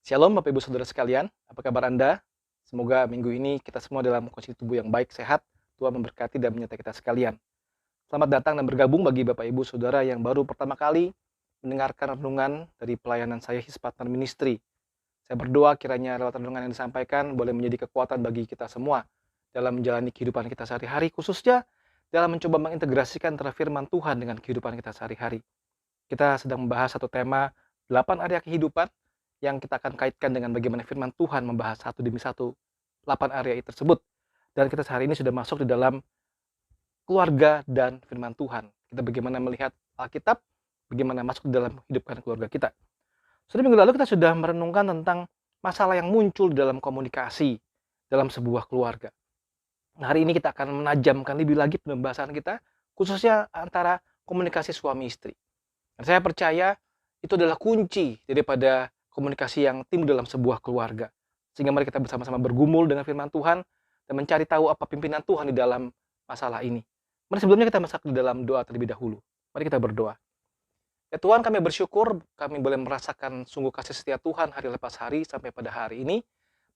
Shalom Bapak Ibu Saudara sekalian, apa kabar Anda? Semoga minggu ini kita semua dalam kondisi tubuh yang baik, sehat, Tuhan memberkati dan menyertai kita sekalian. Selamat datang dan bergabung bagi Bapak Ibu Saudara yang baru pertama kali mendengarkan renungan dari pelayanan saya His Partner Ministry. Saya berdoa kiranya lewat renungan yang disampaikan boleh menjadi kekuatan bagi kita semua dalam menjalani kehidupan kita sehari-hari, khususnya dalam mencoba mengintegrasikan antara firman Tuhan dengan kehidupan kita sehari-hari. Kita sedang membahas satu tema 8 area kehidupan yang kita akan kaitkan dengan bagaimana firman Tuhan membahas satu demi satu 8 area tersebut. Dan kita sehari ini sudah masuk di dalam keluarga dan firman Tuhan. Kita bagaimana melihat Alkitab, bagaimana masuk di dalam hidup keluarga kita. Sudah minggu lalu kita sudah merenungkan tentang masalah yang muncul di dalam komunikasi dalam sebuah keluarga. Nah, hari ini kita akan menajamkan lebih lagi pembahasan kita, khususnya antara komunikasi suami istri. Dan saya percaya itu adalah kunci daripada komunikasi yang timbul dalam sebuah keluarga. Sehingga mari kita bersama-sama bergumul dengan firman Tuhan dan mencari tahu apa pimpinan Tuhan di dalam masalah ini. Mari sebelumnya kita masuk di dalam doa terlebih dahulu. Mari kita berdoa. Ya Tuhan, kami bersyukur kami boleh merasakan sungguh kasih setia Tuhan hari lepas hari sampai pada hari ini.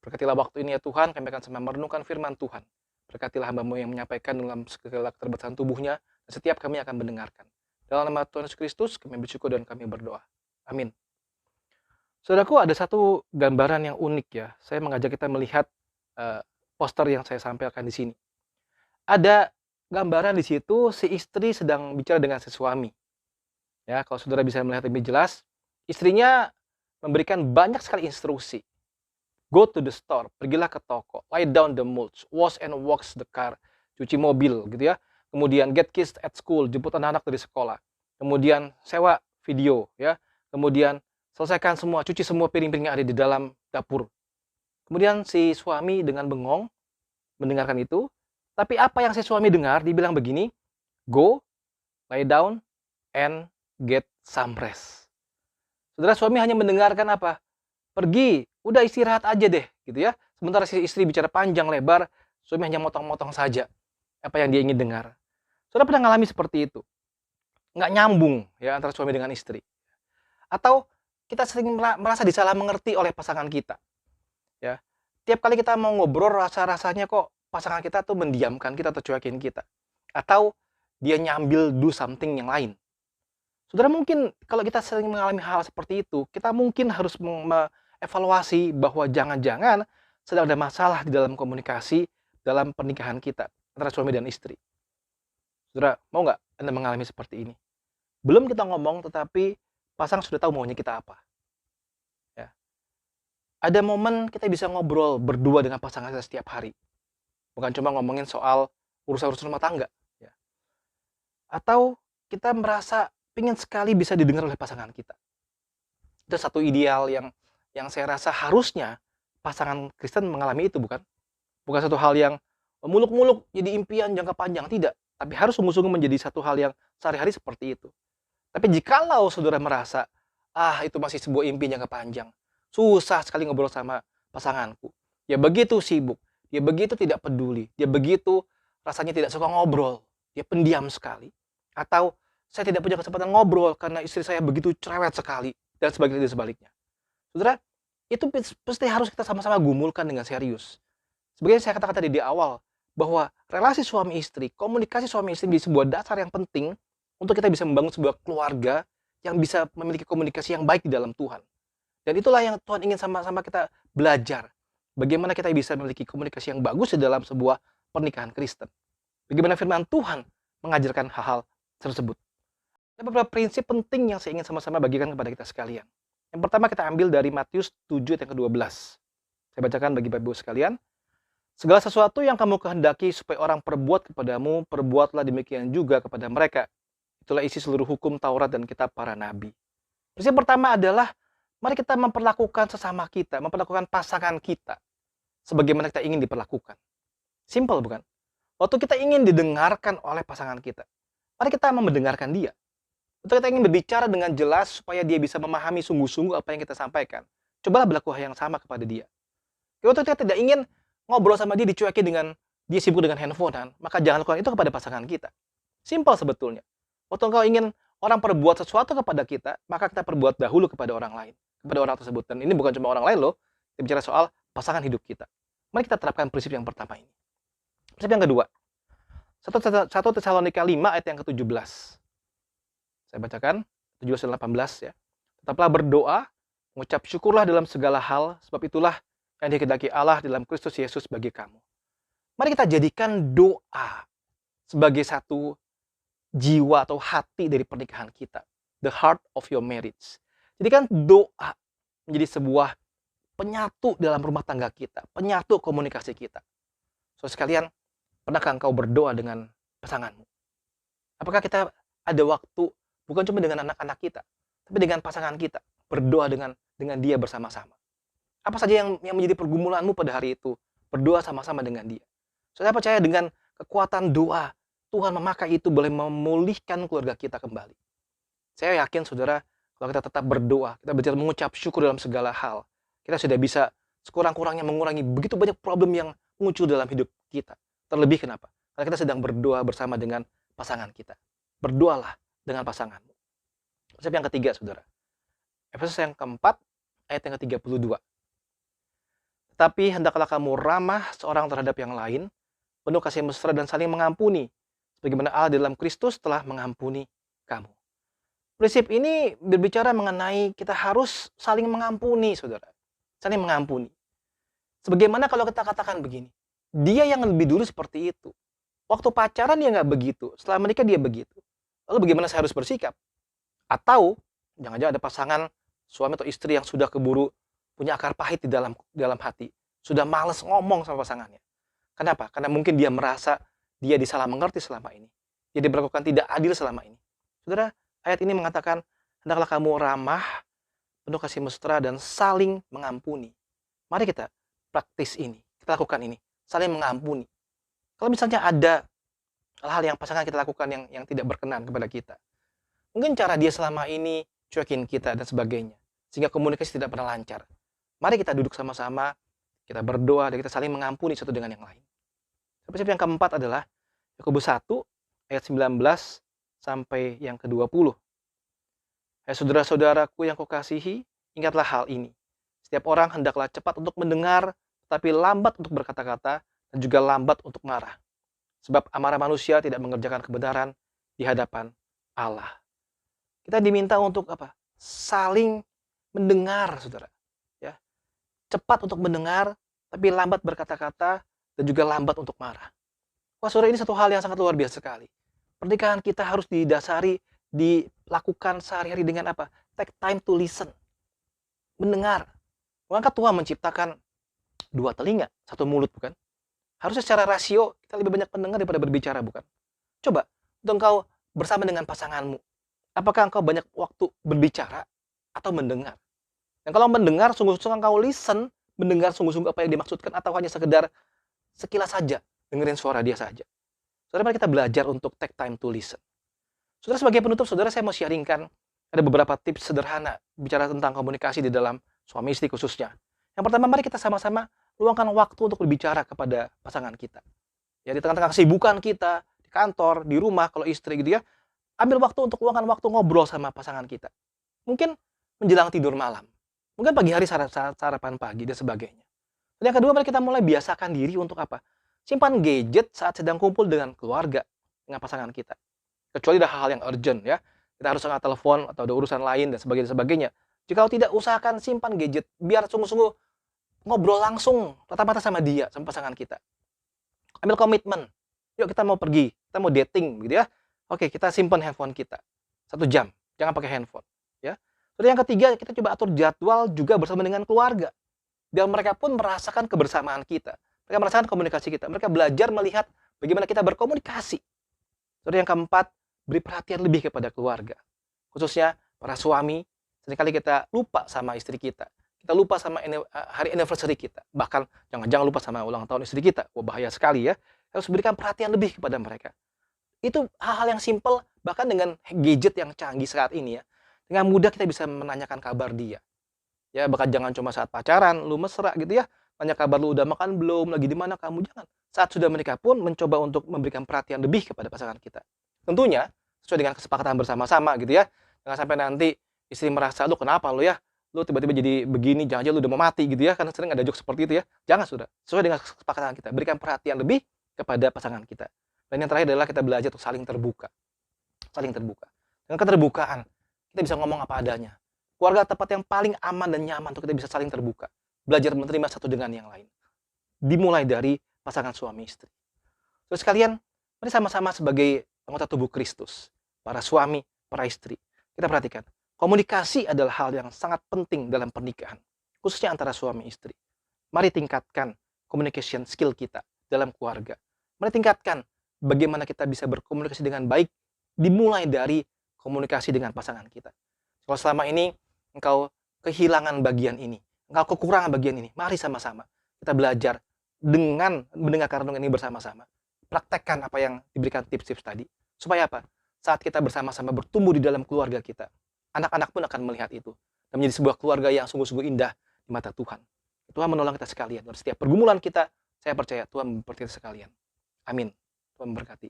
Berkatilah waktu ini ya Tuhan, kami akan sama merenungkan firman Tuhan. Berkatilah hamba-Mu yang menyampaikan dalam segala keterbatasan tubuhnya, dan setiap kami akan mendengarkan. Dalam nama Tuhan Yesus Kristus, kami bersyukur dan kami berdoa. Amin. Saudaraku, ada satu gambaran yang unik ya. Saya mengajak kita melihat poster yang saya sampaikan di sini. Ada gambaran di situ si istri sedang bicara dengan si suami. Ya, kalau saudara bisa melihat lebih jelas, istrinya memberikan banyak sekali instruksi. Go to the store, pergilah ke toko, lie down the mulch, wash and wash the car, cuci mobil gitu ya. Kemudian get kissed at school, jemput anak-anak dari sekolah. Kemudian sewa video ya. Kemudian selesaikan semua, cuci semua piring-piring yang ada di dalam dapur. Kemudian si suami dengan bengong mendengarkan itu. Tapi apa yang si suami dengar, dibilang begini, go, lie down, and get some rest. Saudara, suami hanya mendengarkan apa? Pergi, udah istirahat aja deh, gitu ya. Sementara si istri bicara panjang lebar, suami hanya motong-motong saja apa yang dia ingin dengar. Saudara pernah ngalami seperti itu? Nggak nyambung ya antara suami dengan istri. Atau kita sering merasa disalah mengerti oleh pasangan kita. Ya. Tiap kali kita mau ngobrol, rasa-rasanya kok pasangan kita tuh mendiamkan kita atau cuekin kita. Atau dia nyambil do something yang lain. Saudara, mungkin kalau kita sering mengalami hal seperti itu, kita mungkin harus mengevaluasi bahwa jangan-jangan sedang ada masalah di dalam komunikasi dalam pernikahan kita antara suami dan istri. Saudara, mau nggak Anda mengalami seperti ini? Belum kita ngomong, tetapi pasangan sudah tahu maunya kita apa. Ya. Ada momen kita bisa ngobrol berdua dengan pasangan kita setiap hari. Bukan cuma ngomongin soal urusan-urusan rumah tangga. Ya. Atau kita merasa ingin sekali bisa didengar oleh pasangan kita. Itu satu ideal yang saya rasa harusnya pasangan Kristen mengalami itu, bukan? Bukan satu hal yang muluk-muluk jadi impian jangka panjang, tidak. Tapi harus sungguh-sungguh menjadi satu hal yang sehari-hari seperti itu. Tapi jikalau saudara merasa, itu masih sebuah impian jangka panjang, susah sekali ngobrol sama pasanganku, dia begitu sibuk, dia begitu tidak peduli, dia begitu rasanya tidak suka ngobrol, dia pendiam sekali. Atau saya tidak punya kesempatan ngobrol karena istri saya begitu cerewet sekali, dan sebaliknya. Saudara, itu pasti harus kita sama-sama gumulkan dengan serius. Sebagai saya katakan tadi di awal, bahwa relasi suami istri, komunikasi suami istri menjadi sebuah dasar yang penting untuk kita bisa membangun sebuah keluarga yang bisa memiliki komunikasi yang baik di dalam Tuhan. Dan itulah yang Tuhan ingin sama-sama kita belajar. Bagaimana kita bisa memiliki komunikasi yang bagus di dalam sebuah pernikahan Kristen. Bagaimana firman Tuhan mengajarkan hal-hal tersebut. Ada beberapa prinsip penting yang saya ingin sama-sama bagikan kepada kita sekalian. Yang pertama kita ambil dari Matius 7 ayat ke-12. Saya bacakan bagi Bapak Ibu sekalian. Segala sesuatu yang kamu kehendaki supaya orang perbuat kepadamu, perbuatlah demikian juga kepada mereka. Itulah isi seluruh hukum Taurat dan kitab para nabi. Prinsip pertama adalah mari kita memperlakukan sesama kita, memperlakukan pasangan kita sebagaimana kita ingin diperlakukan. Simple bukan? Waktu kita ingin didengarkan oleh pasangan kita, mari kita mendengarkan dia. Untuk kita ingin berbicara dengan jelas supaya dia bisa memahami sungguh-sungguh apa yang kita sampaikan. Cobalah berlaku hal yang sama kepada dia. Waktu kita tidak ingin ngobrol sama dia dicuekin dengan dia sibuk dengan handphonean, maka jangan lakukan itu kepada pasangan kita. Simpel sebetulnya. Waktu engkau ingin orang perbuat sesuatu kepada kita, maka kita perbuat dahulu kepada orang lain, kepada orang tersebut. Dan ini bukan cuma orang lain loh, kita bicara soal pasangan hidup kita. Mari kita terapkan prinsip yang pertama ini. Prinsip yang kedua, 1 Tesalonika 5 ayat yang ke-17. Saya bacakan, 17 dan 18 ya. Tetaplah berdoa, mengucap syukurlah dalam segala hal, sebab itulah yang dikehendaki Allah dalam Kristus Yesus bagi kamu. Mari kita jadikan doa sebagai satu jiwa atau hati dari pernikahan kita. The heart of your marriage. Jadikan doa menjadi sebuah penyatu dalam rumah tangga kita, penyatu komunikasi kita. So sekalian, pernahkah engkau berdoa dengan pasanganmu? Apakah kita ada waktu bukan cuma dengan anak-anak kita, tapi dengan pasangan kita, berdoa dengan dia bersama-sama? Apa saja yang menjadi pergumulanmu pada hari itu? Berdoa sama-sama dengan dia. Saya percaya dengan kekuatan doa, Tuhan memakai itu boleh memulihkan keluarga kita kembali. Saya yakin saudara, kalau kita tetap berdoa, kita belajar mengucap syukur dalam segala hal, kita sudah bisa sekurang-kurangnya mengurangi begitu banyak problem yang muncul dalam hidup kita. Terlebih kenapa? Karena kita sedang berdoa bersama dengan pasangan kita. Berdoalah dengan pasanganmu. Prinsip yang ketiga, saudara. Efesus yang keempat, ayat yang ke-32. Tetapi hendaklah kamu ramah seorang terhadap yang lain, penuh kasih mesra dan saling mengampuni, sebagaimana Allah dalam Kristus telah mengampuni kamu. Prinsip ini berbicara mengenai kita harus saling mengampuni, saudara. Saling mengampuni. Sebagaimana kalau kita katakan begini, dia yang lebih dulu seperti itu. Waktu pacaran dia nggak begitu, setelah menikah dia begitu. Lalu bagaimana saya harus bersikap? Atau jangan-jangan ada pasangan suami atau istri yang sudah keburu punya akar pahit di dalam hati, sudah males ngomong sama pasangannya. Kenapa? Karena mungkin dia merasa dia disalah mengerti selama ini. Dia diperlakukan tidak adil selama ini. Saudara, ayat ini mengatakan, hendaklah kamu ramah, penuh kasih mesra, dan saling mengampuni. Mari kita praktis ini, kita lakukan ini, saling mengampuni. Kalau misalnya ada hal-hal yang pasangan kita lakukan yang tidak berkenan kepada kita, mungkin cara dia selama ini cuekin kita dan sebagainya, sehingga komunikasi tidak pernah lancar. Mari kita duduk sama-sama, kita berdoa, dan kita saling mengampuni satu dengan yang lain. Prinsip yang keempat adalah Yakobus 1 ayat 19 sampai yang ke-20. Hai saudara-saudaraku yang kukasihi, ingatlah hal ini. Setiap orang hendaklah cepat untuk mendengar, tetapi lambat untuk berkata-kata, dan juga lambat untuk marah. Sebab amarah manusia tidak mengerjakan kebenaran di hadapan Allah. Kita diminta untuk apa? Saling mendengar, saudara. Ya. Cepat untuk mendengar, tapi lambat berkata-kata, dan juga lambat untuk marah. Wah, saudara, ini satu hal yang sangat luar biasa sekali. Pernikahan kita harus didasari, dilakukan sehari-hari dengan apa? Take time to listen. Mendengar. Maka Tuhan menciptakan dua telinga, satu mulut, bukan? Harusnya secara rasio kita lebih banyak mendengar daripada berbicara, bukan? Coba, untuk engkau bersama dengan pasanganmu, apakah engkau banyak waktu berbicara atau mendengar? Dan kalau mendengar, sungguh-sungguh engkau listen, mendengar sungguh-sungguh apa yang dimaksudkan, atau hanya sekedar sekilas saja, dengerin suara dia saja. Saudara, mari kita belajar untuk take time to listen. Saudara, sebagai penutup, saudara, saya mau sharingkan ada beberapa tips sederhana bicara tentang komunikasi di dalam suami istri khususnya. Yang pertama, mari kita sama-sama luangkan waktu untuk berbicara kepada pasangan kita. Ya, di tengah-tengah kesibukan kita, di kantor, di rumah, kalau istri gitu ya, ambil waktu untuk luangkan waktu ngobrol sama pasangan kita. Mungkin menjelang tidur malam. Mungkin pagi hari sarapan pagi dan sebagainya. Dan yang kedua, mari kita mulai biasakan diri untuk apa? Simpan gadget saat sedang kumpul dengan keluarga, dengan pasangan kita. Kecuali ada hal-hal yang urgent ya. Kita harus angkat telepon atau ada urusan lain dan sebagainya. Jika tidak, usahakan simpan gadget biar sungguh-sungguh ngobrol langsung tatap mata sama dia, sama pasangan kita. Ambil komitmen. Yuk kita mau pergi, kita mau dating gitu ya. Oke, kita simpan handphone kita 1 jam, jangan pakai handphone ya. Terus yang ketiga, kita coba atur jadwal juga bersama dengan keluarga. Biar mereka pun merasakan kebersamaan kita. Mereka merasakan komunikasi kita. Mereka belajar melihat bagaimana kita berkomunikasi. Terus yang keempat, beri perhatian lebih kepada keluarga. Khususnya para suami, seringkali kita lupa sama istri kita. Kita lupa sama hari anniversary kita. Bahkan jangan lupa sama ulang tahun istri kita. Wah, bahaya sekali ya. Harus berikan perhatian lebih kepada mereka. Itu hal-hal yang simple, bahkan dengan gadget yang canggih saat ini ya. Dengan mudah kita bisa menanyakan kabar dia. Ya, bahkan jangan cuma saat pacaran, lu mesra gitu ya. Tanya kabar lu udah makan belum, lagi di mana kamu, jangan. Saat sudah menikah pun mencoba untuk memberikan perhatian lebih kepada pasangan kita. Tentunya, sesuai dengan kesepakatan bersama-sama gitu ya. Jangan sampai nanti istri merasa, "Lu kenapa lu ya? Lu tiba-tiba jadi begini, jangan-jangan lu udah mau mati," gitu ya, karena sering ada jokes seperti itu ya. Jangan Saudara, sesuai dengan kesepakatan kita, berikan perhatian lebih kepada pasangan kita. Dan yang terakhir adalah kita belajar untuk saling terbuka. Saling terbuka. Dengan keterbukaan, kita bisa ngomong apa adanya. Keluarga tempat yang paling aman dan nyaman untuk kita bisa saling terbuka. Belajar menerima satu dengan yang lain. Dimulai dari pasangan suami istri. Terus kalian, mari sama-sama sebagai anggota tubuh Kristus, para suami, para istri. Kita perhatikan, komunikasi adalah hal yang sangat penting dalam pernikahan, khususnya antara suami istri. Mari tingkatkan communication skill kita dalam keluarga. Mari tingkatkan bagaimana kita bisa berkomunikasi dengan baik, dimulai dari komunikasi dengan pasangan kita. Kalau selama ini engkau kehilangan bagian ini, engkau kekurangan bagian ini, mari sama-sama kita belajar dengan mendengarkan renungan ini bersama-sama. Praktekkan apa yang diberikan tips-tips tadi. Supaya apa? Saat kita bersama-sama bertumbuh di dalam keluarga kita, anak-anak pun akan melihat itu. Dan menjadi sebuah keluarga yang sungguh-sungguh indah di mata Tuhan. Tuhan menolong kita sekalian. Dan setiap pergumulan kita, saya percaya Tuhan memberkati kita sekalian. Amin. Tuhan memberkati.